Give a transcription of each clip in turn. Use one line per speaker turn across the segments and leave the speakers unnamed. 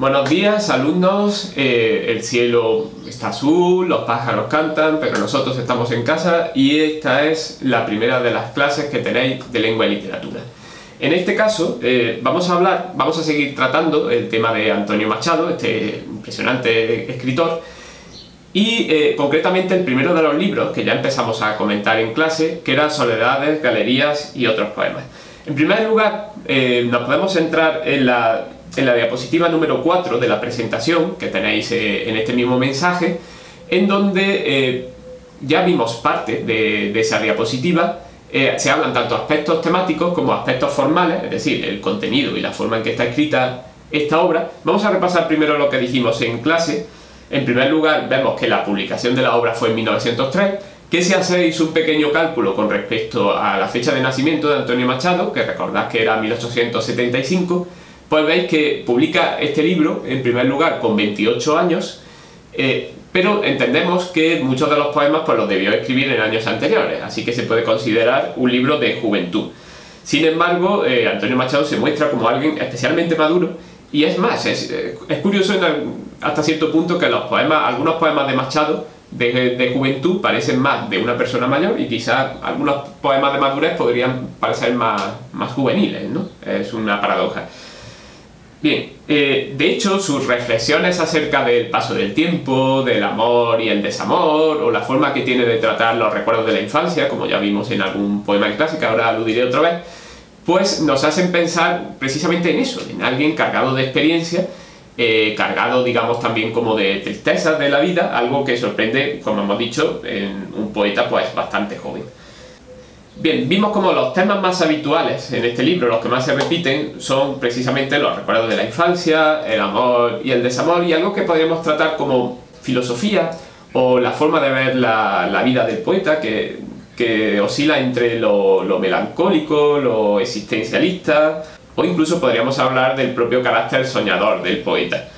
Buenos días, alumnos. El cielo está azul, los pájaros cantan, pero nosotros estamos en casa y esta es la primera de las clases que tenéis de lengua y literatura. En este caso vamos a seguir tratando el tema de Antonio Machado, este impresionante escritor, y concretamente el primero de los libros que ya empezamos a comentar en clase, que era Soledades, Galerías y otros poemas. En primer lugar, nos podemos centrar en la diapositiva número 4 de la presentación que tenéis en este mismo mensaje, en donde ya vimos parte de esa diapositiva. Se hablan tanto aspectos temáticos como aspectos formales, es decir, el contenido y la forma en que está escrita esta obra. Vamos a repasar primero lo que dijimos en clase. En primer lugar, vemos que la publicación de la obra fue en 1903, que si hacéis un pequeño cálculo con respecto a la fecha de nacimiento de Antonio Machado, que recordad que era 1875, pues veis que publica este libro, en primer lugar, con 28 años, pero entendemos que muchos de los poemas pues los debió escribir en años anteriores, así que se puede considerar un libro de juventud. Sin embargo, Antonio Machado se muestra como alguien especialmente maduro, y es más, es curioso hasta cierto punto que algunos poemas de Machado de juventud parecen más de una persona mayor, y quizás algunos poemas de madurez podrían parecer más juveniles, ¿no? Es una paradoja. Bien, de hecho, sus reflexiones acerca del paso del tiempo, del amor y el desamor, o la forma que tiene de tratar los recuerdos de la infancia, como ya vimos en algún poema en clase, que ahora aludiré otra vez, pues nos hacen pensar precisamente en eso, en alguien cargado de experiencia, cargado, digamos, también como de tristezas de la vida, algo que sorprende, como hemos dicho, en un poeta pues bastante joven. Bien, vimos como los temas más habituales en este libro, los que más se repiten, son precisamente los recuerdos de la infancia, el amor y el desamor, y algo que podríamos tratar como filosofía o la forma de ver la vida del poeta, que oscila entre lo melancólico, lo existencialista, o incluso podríamos hablar del propio carácter soñador del poeta.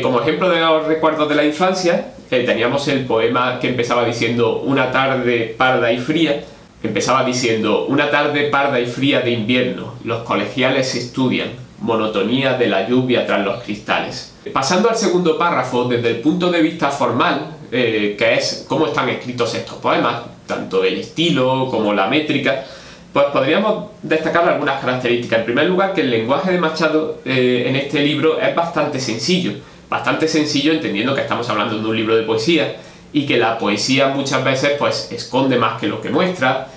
Como ejemplo de los recuerdos de la infancia, teníamos el poema que empezaba diciendo una tarde parda y fría. Empezaba diciendo: una tarde parda y fría de invierno, los colegiales estudian, monotonía de la lluvia tras los cristales. Pasando al segundo párrafo, desde el punto de vista formal, que es cómo están escritos estos poemas, tanto el estilo como la métrica, pues podríamos destacar algunas características. En primer lugar, que el lenguaje de Machado en este libro es bastante sencillo entendiendo que estamos hablando de un libro de poesía, y que la poesía muchas veces pues esconde más que lo que muestra.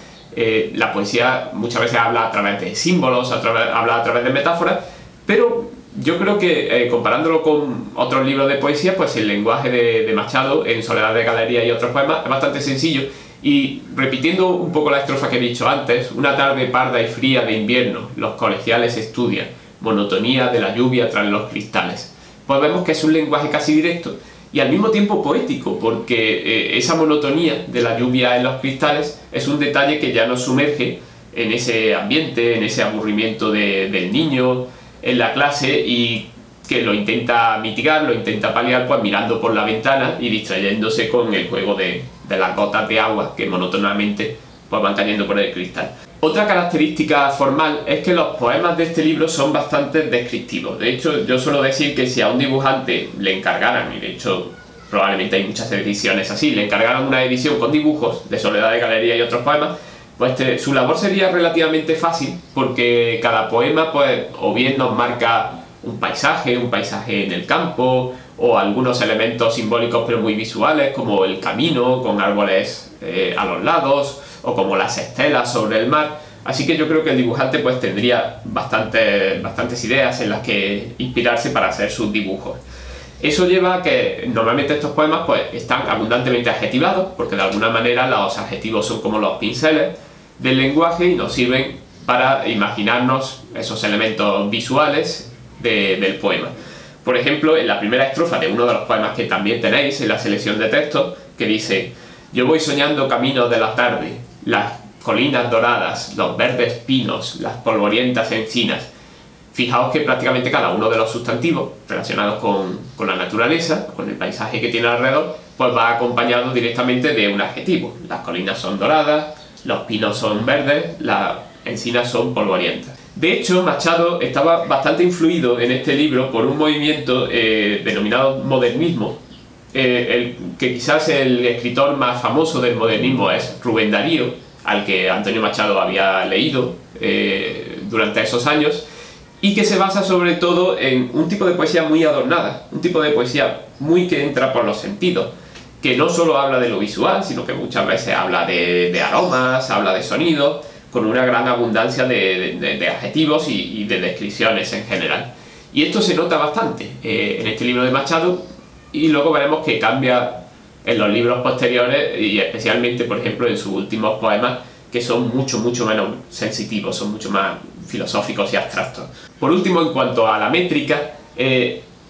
La poesía muchas veces habla a través de símbolos, habla a través de metáforas, pero yo creo que comparándolo con otros libros de poesía, pues el lenguaje de Machado en Soledades, Galerías y otros poemas es bastante sencillo. Y repitiendo un poco la estrofa que he dicho antes: una tarde parda y fría de invierno, los colegiales estudian, monotonía de la lluvia tras los cristales. Pues vemos que es un lenguaje casi directo y al mismo tiempo poético, porque esa monotonía de la lluvia en los cristales es un detalle que ya nos sumerge en ese ambiente, en ese aburrimiento del niño en la clase, y que lo intenta mitigar, lo intenta paliar pues mirando por la ventana y distrayéndose con el juego de las gotas de agua que monótonamente pues van cayendo por el cristal. Otra característica formal es que los poemas de este libro son bastante descriptivos. De hecho, yo suelo decir que si a un dibujante le encargaran, y de hecho probablemente hay muchas ediciones así, le encargaran una edición con dibujos de Soledades, Galerías y otros poemas, pues su labor sería relativamente fácil, porque cada poema pues o bien nos marca un paisaje en el campo, o algunos elementos simbólicos pero muy visuales, como el camino con árboles a los lados, o como las estelas sobre el mar. Así que yo creo que el dibujante pues tendría bastantes ideas en las que inspirarse para hacer sus dibujos. Eso lleva a que normalmente estos poemas pues están abundantemente adjetivados, porque de alguna manera los adjetivos son como los pinceles del lenguaje y nos sirven para imaginarnos esos elementos visuales del poema. Por ejemplo, en la primera estrofa de uno de los poemas que también tenéis en la selección de textos, que dice: yo voy soñando caminos de la tarde, las colinas doradas, los verdes pinos, las polvorientas encinas. Fijaos que prácticamente cada uno de los sustantivos relacionados con la naturaleza, con el paisaje que tiene alrededor, pues va acompañado directamente de un adjetivo. Las colinas son doradas, los pinos son verdes, las encinas son polvorientas. De hecho, Machado estaba bastante influido en este libro por un movimiento denominado modernismo, que quizás el escritor más famoso del modernismo es Rubén Darío, al que Antonio Machado había leído durante esos años, y que se basa sobre todo en un tipo de poesía muy adornada, un tipo de poesía muy que entra por los sentidos, que no solo habla de lo visual, sino que muchas veces habla de aromas, habla de sonidos, con una gran abundancia de adjetivos y de descripciones en general. Y esto se nota bastante en este libro de Machado, y luego veremos que cambia en los libros posteriores, y especialmente, por ejemplo, en sus últimos poemas, que son mucho menos sensitivos, son mucho más filosóficos y abstractos. Por último, en cuanto a la métrica,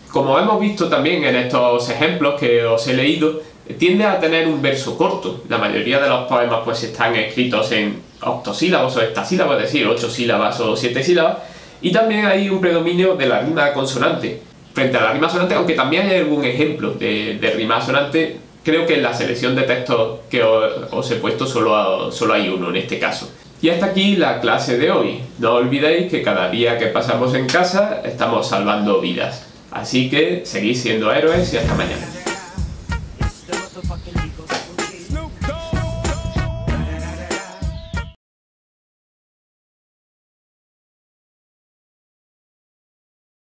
como hemos visto también en estos ejemplos que os he leído, tiende a tener un verso corto. La mayoría de los poemas pues están escritos en octosílabos o hexasílabos, es decir, 8 sílabas o 7 sílabas, y también hay un predominio de la rima consonante frente a la rima sonante, aunque también hay algún ejemplo de rima sonante. Creo que en la selección de textos que os he puesto solo hay uno en este caso. Y hasta aquí la clase de hoy. No olvidéis que cada día que pasamos en casa estamos salvando vidas. Así que seguid siendo héroes y hasta mañana.